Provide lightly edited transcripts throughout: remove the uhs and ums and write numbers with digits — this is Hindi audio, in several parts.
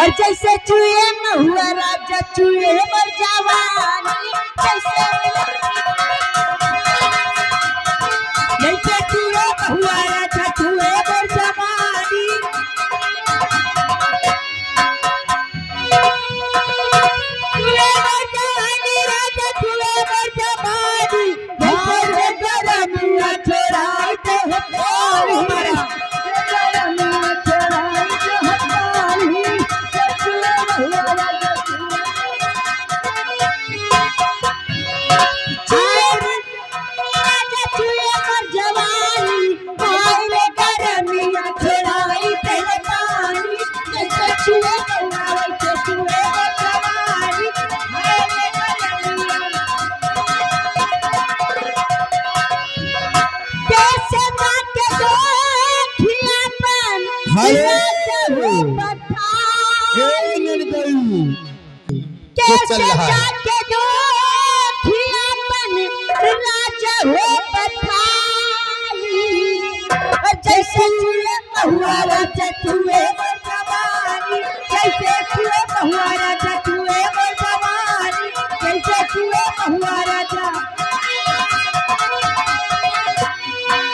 और जैसे चुए महुआ राजा चुए मर जवानी जैसे चुए महुआ राजा चुए मर जवानी राजा चुए मर जवानी जैसे गरमिया चढ़ाते हैं चल रहा है जैसे चुए महुआ राजा चुए मर जवानी जैसे चुए महुआ राजा चुए मर जवानी जैसे चुए महुआ राजा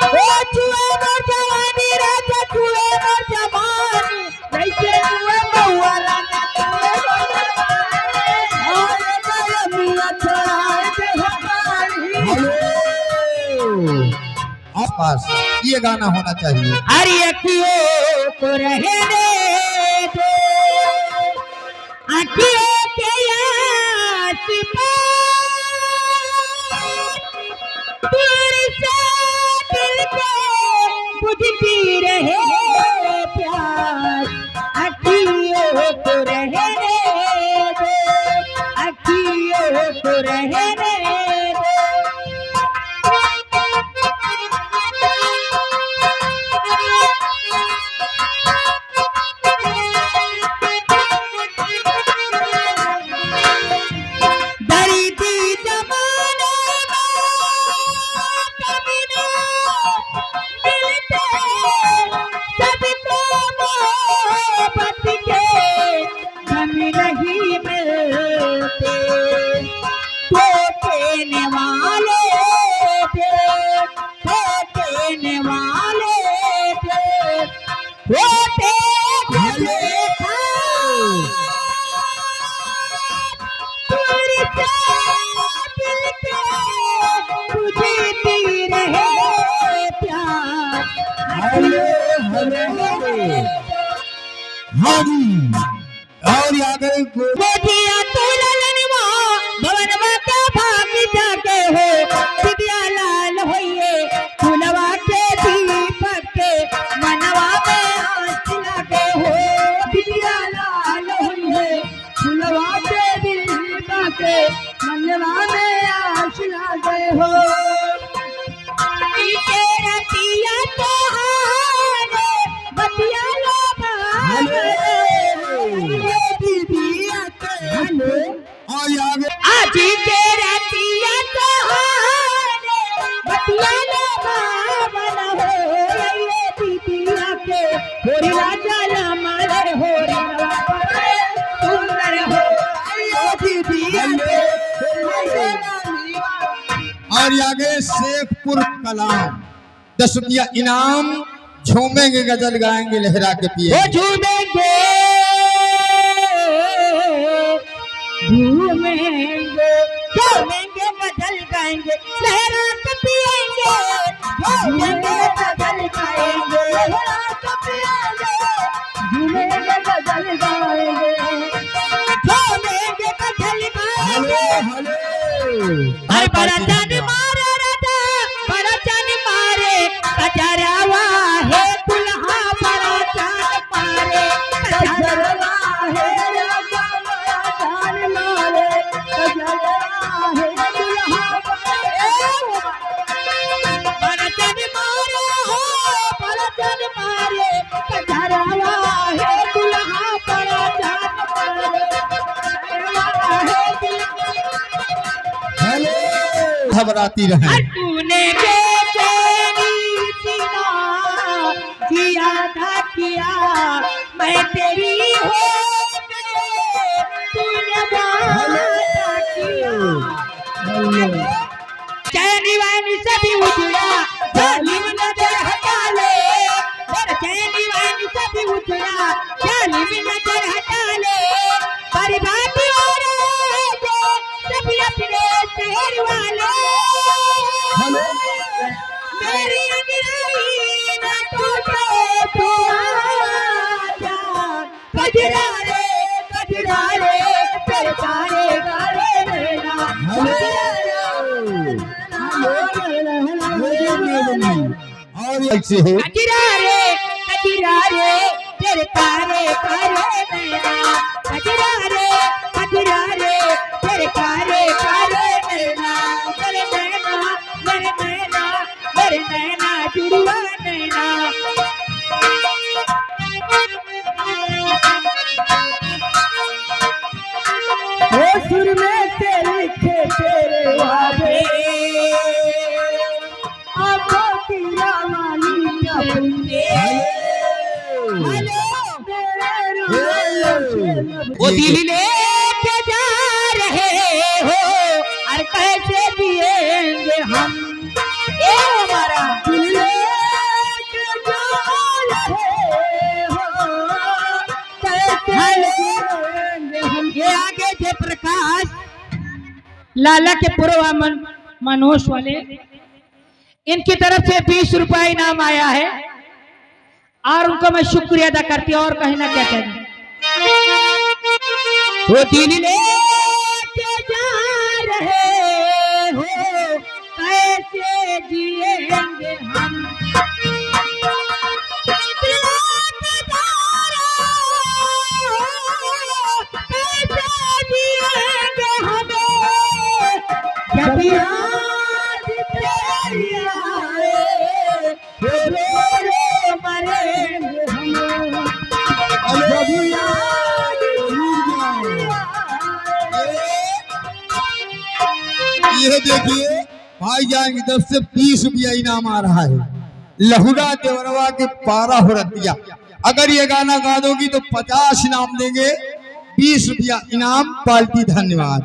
ओ चुए मर जवानी राजा चुए मर जवानी जैसे चुए महुआ राजा चुए मर जवानी आसपास ये गाना होना चाहिए। अरे अखियों को रहने दो अखियों के दूर से दिल को बुझती रहे प्यार अखियों को रहने दो अखियों को रहने दो और याद बेटिया तो ललनवा भवनवा का भाग जाके हो दिव्या लाल होइए फुलवा के दीपक के मनवा में आस लगे हो दिव्या लाल होइए फुलवा के दीपक के मनवा में आस लगे हो तेरा पिया तो हारे बतिया लो आज तेरा पिया तो हारे बतिया लो बाबा हो ये दीदिया के होरिया जाला मलर होरिया सुंदर हो ये दीदिया के और आगे शेखपुर कलाम 10 रुपया इनाम। झूमेंगे गजल गाएंगे लहरा के पिए झूमेंगे झूमेंगे झूमेंगे गजल गाएंगे लहरा के पिएंगे झूमेंगे गजल गाएंगे लहरा के पिएंगे झूमेंगे गजल गाएंगे झूमेंगे गजल गाएंगे हर बड़ा जान मारे राजा बड़ा जान मारे कजरवा है दुल्हा बड़ा जान मारे कजरवा है राजा बड़ा जान मारे कजरवा है दुल्हा बड़ा जान मारे हो बड़ा जान मारे कजरवा है दुल्हा बड़ा जान मारे कजरवा है घबराती रहे तूने बेचैनी सीना जिया था किया मैं तेरी हो चैनी वैनी सभी उजड़ा जालिम नजर हटा ले, मेरा चैनी वैनी सभी उजड़ा जालिम नजर हटा ले। परिभाषी और सभी अपने शहर वाले, मेरी अंगड़ाई ना टूटे तो आजा। कजरा रे तेरे तारे गारे रहना, और ऐसे है कजरा रे तेरे तारे गारे रहना, कजरा रे तेरे तारे गारे रहना। मेरे नैना जुड़वा नैना, वो सुर में तेरे तेरे वादे, आंखों की रामानी अपने। वो दिल लेके जा रहे हो और कैसे जिएंगे हम, ये हमारा दिल लेके जा रहे हो कैसे जिएंगे हम। ये आगे थे प्रकाश लाला के पूर्वा मनोज वाले, इनकी तरफ से 20 रुपया इनाम आया है और उनको मैं शुक्रिया अदा करती हूँ और कहीं ना क्या कहना। वो दिल लेके जा रहे हो कैसे जिएंगे हम, कैसे जिएंगे हमें जब याद तेरी आए, रो मरेंगे हम जब याद ये देखिए भाईजान की तरफ से 20 रुपया इनाम आ रहा है। लहुरा देवरवा के पारा हो रतिया, अगर ये गाना गा दोगी तो 50 इनाम देंगे, 20 रुपया इनाम पार्टी। धन्यवाद।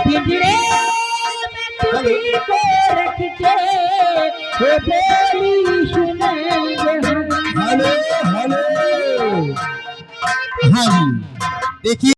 पिंजरे में तुझी को रख के वो बोली सुनेंगे हम। हेलो हेलो, हाँ जी देखिए।